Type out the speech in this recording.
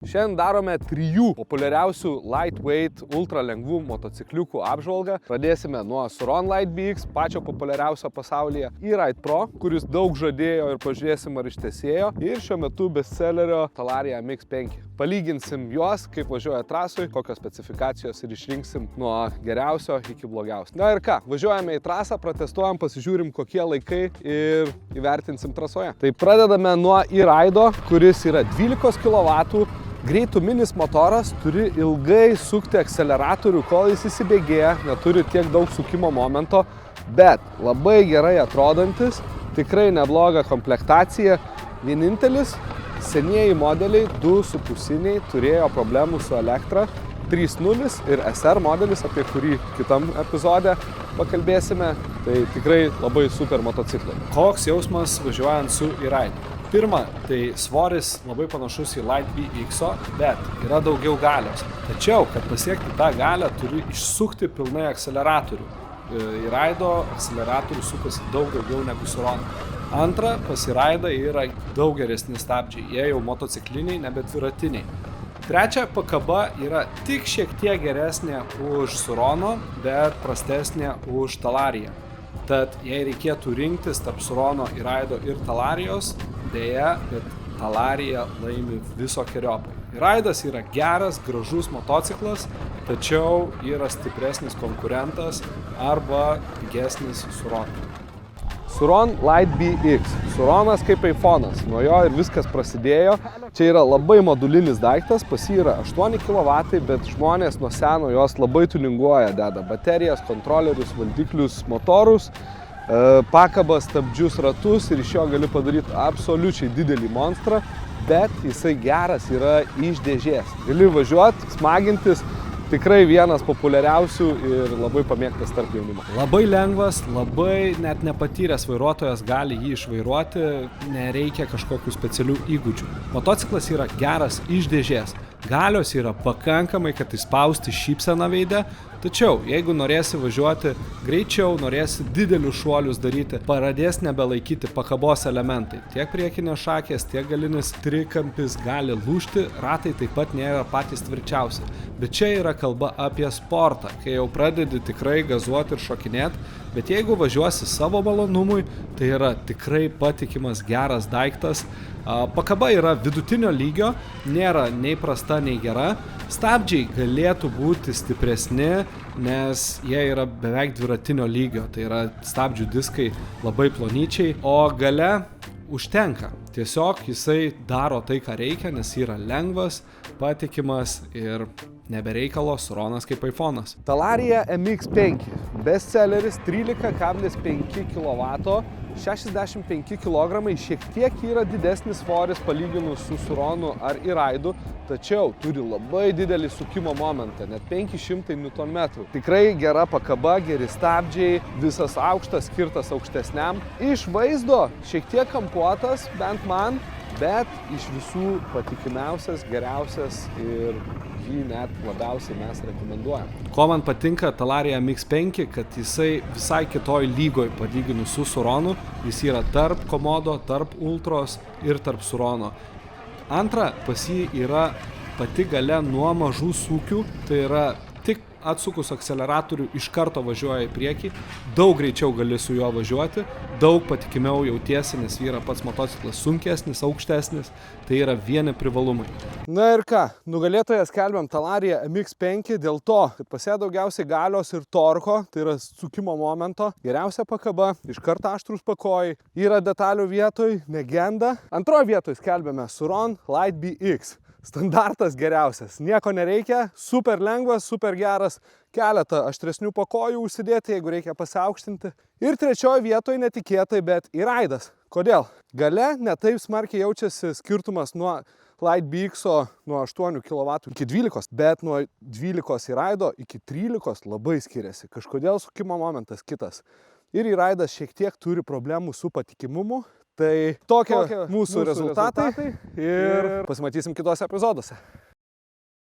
Šiandien darome 3 populiariausių lightweight ultra lengvų motocikliukų apžvalgą. Pradėsime nuo Sur-Ron Light BX, pačio populiariausio pasaulyje, E-Ride Pro, kuris daug žadėjo ir pažiūrėsim ar ištesėjo, ir šiuo metu bestsellerio Talaria MX5. Palyginsim juos, kaip važiuoja trasui, kokios specifikacijos ir išrinksim nuo geriausio iki blogiausio. Na ir ką, važiuojame į trasą, protestuojam, pasižiūrim kokie laikai ir įvertinsim trasoje. Tai pradedame nuo E-Ride'o, kuris yra 12 kW. Greituminis motoras, turi ilgai sukti akceleratorių, kol jis įsibėgėja, neturi tiek daug sukimo momento, bet labai gerai atrodantis, tikrai nebloga komplektacija. Vienintelis senieji modeliai 2.5 turėjo problemų su elektra, 3.0 ir SR modelis, apie kurį kitam epizode pakalbėsime, tai tikrai labai super motociklai. Koks jausmas važiuojant su E-Ride? Pirma, tai svoris labai panašus į Light BX, bet yra daugiau galios. Tačiau, kad pasiekti tą galią, turi išsukti pilnai akceleratorių. E-Ride'o akceleratorių sukasi daug daugiau negu Sur-Ron. Antra, pas E-Ride'ą yra daug geresni stabdžiai, jie jau motocikliniai, nebe dviratiniai. Trečia, pakaba yra tik šiek tiek geresnė už Sur-Rono, bet prastesnė už Talariją. Tad jei reikėtų rinktis tarp Sur-Rono, E-Ride'o ir Talarijos, dėja, bet Talarija laimi visokeriopą. E-Ride'as yra geras, gražus motociklas, tačiau yra stipresnis konkurentas arba pigesnis Sur-Ron. Sur-Ron Light BX. Sur-Ronas kaip iPhone'as, nuo jo ir viskas prasidėjo. Čia yra labai modulinis daiktas, pas jį yra 8 kW, bet žmonės nuo seno jos labai tuninguoja, deda baterijas, kontrolerius, valdiklius, motorus, pakabas, stabdžius, ratus ir iš jo gali padaryti absoliučiai didelį monstrą, bet jisai geras yra iš dėžės. Gali važiuoti, smagintis, tikrai vienas populiariausių ir labai pamėgtas tarp jaunimo. Labai lengvas, labai net nepatyręs vairuotojas gali jį išvairuoti, nereikia kažkokių specialių įgūdžių. Motociklas yra geras iš dėžės. Galios yra pakankamai, kad įspausti šypseną veidę, tačiau jeigu norėsi važiuoti greičiau, norėsi didelius šuolius daryti, pradės nebelaikyti pakabos elementai. Tiek priekinės šakės, tiek galinis trikampis gali lūžti, ratai taip pat nėra patys tvirčiausi. Bet čia yra kalba apie sportą, kai jau pradedi tikrai gazuoti ir šokinėti, bet jeigu važiuosi savo malonumui, tai yra tikrai patikimas geras daiktas. Pakaba yra vidutinio lygio, nėra nei prasta, nei gera. Stabdžiai galėtų būti stipresni, nes jie yra beveik dviratinio lygio, tai yra stabdžių diskai labai plonyčiai, o gale užtenka. Tiesiog jisai daro tai, ką reikia, nes yra lengvas, patikimas ir nebereikalo Sur-Ronas kaip iPhone'as. Talaria MX5, bestselleris 13,5 kW, 65 kg, šiek tiek yra didesnis svoris palyginus su Sur-Ronu ar E-Ride'u, tačiau turi labai didelį sukimo momentą, net 500 Nm. Tikrai gera pakaba, geri stabdžiai, visas aukštas, skirtas aukštesniam. Iš vaizdo šiek tiek kampuotas, bent man, bet iš visų patikimiausias, geriausias ir jį net labiausiai mes rekomenduojam. Ko man patinka Talaria MX5, kad jisai visai kitoj lygoj palyginus su Sur-Ronu, jis yra tarp Komodo, tarp Ultros ir tarp Sur-Rono. Antra, pas jį yra pati galia nuo mažų sūkių, tai yra tik atsukus akceleratorių iš karto važiuoja į priekį, daug greičiau gali su juo važiuoti, daug patikimiau jautiesi, nes yra pats motociklas sunkesnis, aukštesnis, tai yra vieni privalumai. Na ir ką, nugalėtoją skelbiam Talaria MX5 dėl to, kad pas ją daugiausiai galios ir torko, tai yra sukimo momento, geriausia pakaba, iš karto aštrūs pakojai, yra detalių vietoj, negenda. Antroje vietoje skelbiame Sur-Ron Light BX. Standartas geriausias, nieko nereikia, super lengvas, super geras, keletą aštresnių pakojų užsidėti, jeigu reikia pasiaukštinti. Ir trečioje vietoje netikėtai, bet E-Ride'as. Kodėl? Gale netaip smarkiai jaučiasi skirtumas nuo Light BX-o nuo 8 kW iki 12, bet nuo 12 E-Ride'o iki 13 labai skiriasi. Kažkodėl sukimo momentas kitas. Ir E-Ride'as šiek tiek turi problemų su patikimumu. Tai tokie mūsų rezultatai ir pasimatysim kitose epizoduose.